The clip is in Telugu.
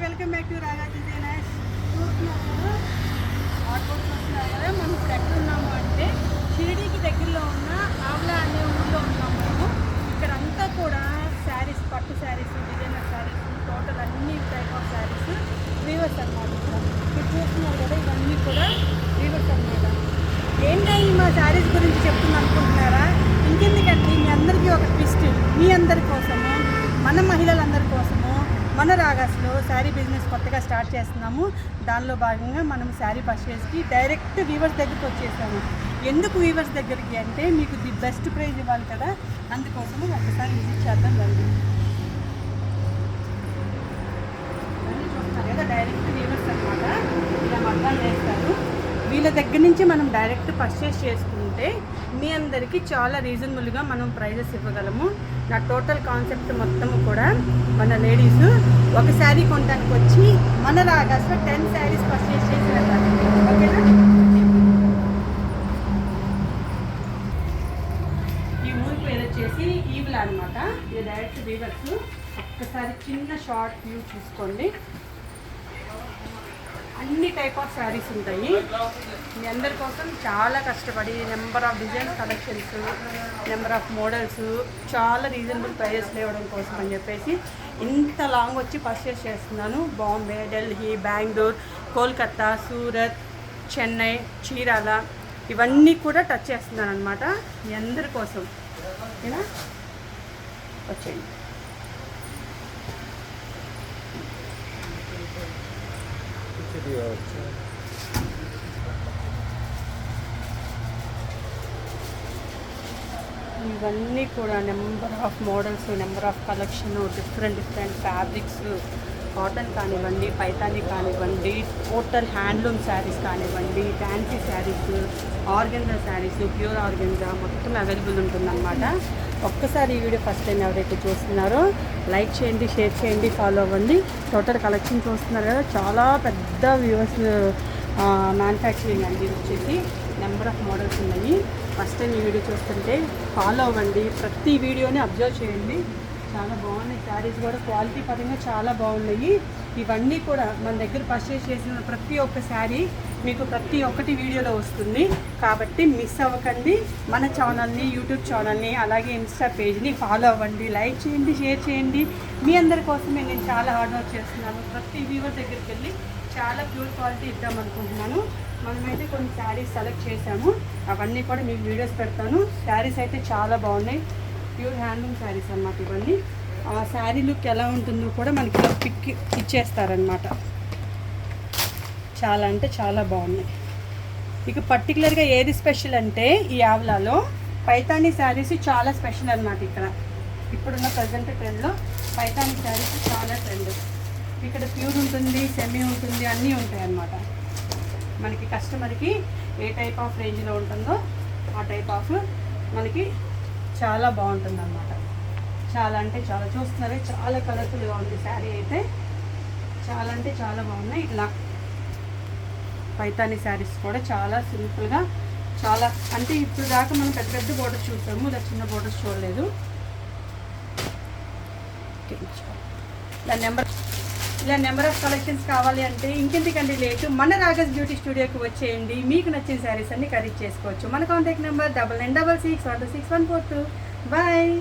వెల్కమ్ బ్యాక్ టు రాగా డిజైనర్స్. చూస్తున్నారు కదా, మనం ఇప్పుడు ఎక్కడ ఉన్నాము అంటే షిరిడీకి దగ్గరలో ఉన్న ఆవ్లా అనే ఊళ్ళో ఉన్నాము మేము. ఇక్కడ అంతా కూడా శారీస్, పట్టు శారీస్, డిజైనర్ శారీస్, టోటల్ అన్ని టైప్ ఆఫ్ శారీస్ వీవర్స్ అన్నమాట. ఇక్కడ చూస్తున్నారు కదా, ఇవన్నీ కూడా వీవర్స్ అన్నమాట. ఏంటంటే మా శారీస్ గురించి చెప్తున్నా అనుకుంటున్నారా? ఇంకెందుకంటే మీ అందరికీ ఒక ట్విస్ట్, మీ అందరి కోసము, మన మహిళలందరి కోసము మన రాగాస్లో శారీ బిజినెస్ కొత్తగా స్టార్ట్ చేస్తున్నాము. దానిలో భాగంగా మనం శారీ పర్చేస్కి డైరెక్ట్ వీవర్స్ దగ్గరికి వచ్చేసాము. ఎందుకు వీవర్స్ దగ్గరికి అంటే మీకు ది బెస్ట్ ప్రైజ్ ఇవ్వాలి కదా, అందుకోసము ఒకసారి విజిట్ చేద్దాం జరిగింది. ఇవన్నీ చూస్తున్నారు కదా, డైరెక్ట్ వీవర్స్ అన్నమాట. ఇలా మగ్గాలు వేస్తారు. వీళ్ళ దగ్గర నుంచి మనం డైరెక్ట్ పర్చేస్ చేసుకుంటే మీ అందరికీ చాలా రీజనబుల్గా మనం ప్రైజెస్ ఇవ్వగలము. నా టోటల్ కాన్సెప్ట్ మొత్తం కూడా మన లేడీస్ ఒక శారీ కొనడానికి వచ్చి మన రాగాస్లో 10 శారీస్ పర్చేస్ చేసి వెళ్ళాలి. ఓకేనా? ఈ ఊరి పేరు వచ్చేసి ఈవిలా అనమాట. ఇది డైరెక్ట్ వీవర్స్. ఒక్కసారి చిన్న షార్ట్ వ్యూ చూసుకోండి. అన్ని టైప్ ఆఫ్ శారీస్ ఉంటాయి. మీ అందరి కోసం చాలా కష్టపడి number of designs, collections, number of models, చాలా రీజనబుల్ ప్రైజెస్లో ఇవ్వడం కోసం అని చెప్పేసి ఇంత లాంగ్ వచ్చి పర్చేస్ చేస్తున్నాను. బాంబే, ఢిల్లీ, బెంగళూరు, కోల్కతా, సూరత్, చెన్నై, చీరాల ఇవన్నీ కూడా టచ్ చేస్తున్నాను అనమాట మీ అందరి కోసం. ఓకేనా? వచ్చేయండి. ఇవన్నీ కూడా number of models, number of collection, different fabrics, cotton కానివ్వండి, పైతానీ కానివ్వండి, టోటల్ హ్యాండ్లూమ్ శారీస్ కానివ్వండి, fancy saris, organza saris, pure organza మొత్తం అవైలబుల్ ఉంటుందన్నమాట. ఒక్కసారి ఈ వీడియో ఫస్ట్ టైం ఎవరైతే చూస్తున్నారో లైక్ చేయండి, షేర్ చేయండి, ఫాలో అవ్వండి. టోటల్ కలెక్షన్ చూస్తున్నారు కదా, చాలా పెద్ద వ్యూవర్స్ మ్యానుఫ్యాక్చరింగ్ అండి. వచ్చేసి నెంబర్ ఆఫ్ మోడల్స్ ఉన్నాయి. ఫస్ట్ టైం ఈ వీడియో చూస్తుంటే ఫాలో అవ్వండి. ప్రతి వీడియోని అబ్జర్వ్ చేయండి. చాలా బాగున్నాయి శారీస్ కూడా, క్వాలిటీ పరంగా చాలా బాగున్నాయి. ఇవన్నీ కూడా మన దగ్గర పర్చేస్ చేసిన ప్రతి ఒక్క శారీ మీకు ప్రతి ఒక్కటి వీడియోలో వస్తుంది. కాబట్టి మిస్ అవ్వకండి. మన ఛానల్ని, యూట్యూబ్ ఛానల్ని, అలాగే ఇన్స్టా పేజ్ని ఫాలో అవ్వండి. లైక్ చేయండి, షేర్ చేయండి. మీ అందరి కోసమే నేను చాలా హార్డ్ వర్క్ చేస్తున్నాను. ప్రతి వ్యూవర్ దగ్గరికి వెళ్ళి చాలా ప్యూర్ క్వాలిటీ ఇద్దామనుకుంటున్నాను. మనమైతే కొన్ని శారీస్ సెలెక్ట్ చేసాము. అవన్నీ కూడా మీకు వీడియోస్ పెడతాను. శారీస్ అయితే చాలా బాగున్నాయి. ప్యూర్ హ్యాండ్లూమ్ శారీస్ అన్నమాట ఇవన్నీ. ఆ శారీ లుక్ ఎలా ఉంటుందో కూడా మనకి ఇలా పిక్ ఇచ్చేస్తారనమాట. చాలా అంటే చాలా బాగున్నాయి. ఇక పర్టికులర్గా ఏది స్పెషల్ అంటే ఈ ఆవ్లాలో పైతానీ శారీస్ చాలా స్పెషల్ అన్నమాట. ఇక్కడ ఇప్పుడున్న ప్రజెంట్ ట్రెండ్లో పైతానీ శారీస్ చాలా ట్రెండ్. ఇక్కడ ప్యూర్ ఉంటుంది, సెమీ ఉంటుంది, అన్నీ ఉంటాయి అన్నమాట. మనకి కస్టమర్కి ఏ టైప్ ఆఫ్ రేంజ్లో ఉంటుందో ఆ టైప్ ఆఫ్ మనకి చాలా బాగుంటుంది అన్నమాట. చాలా అంటే చాలా చూస్తున్నారే, చాలా కలర్ఫుల్గా ఉంది శారీ అయితే. చాలా అంటే చాలా బాగున్నాయి. ఇలా పైతానీ శారీస్ కూడా చాలా సింపుల్గా, చాలా అంటే ఇప్పుడు దాకా మనం పెద్ద పెద్ద బోర్డర్స్ చూసాము, ఇలా చిన్న బోర్డర్స్ చూడలేదు. ఇలా నెంబర్ ఆఫ్ కలెక్షన్స్ కావాలి అంటే ఇంకెందుకండి లేటు, మన రాగస్ బ్యూటీ స్టూడియోకి వచ్చేయండి. మీకు నచ్చిన శారీస్ అన్ని ఖరీదు చేసుకోవచ్చు. మన కాంటాక్ట్ నెంబర్ 9966166142. బాయ్.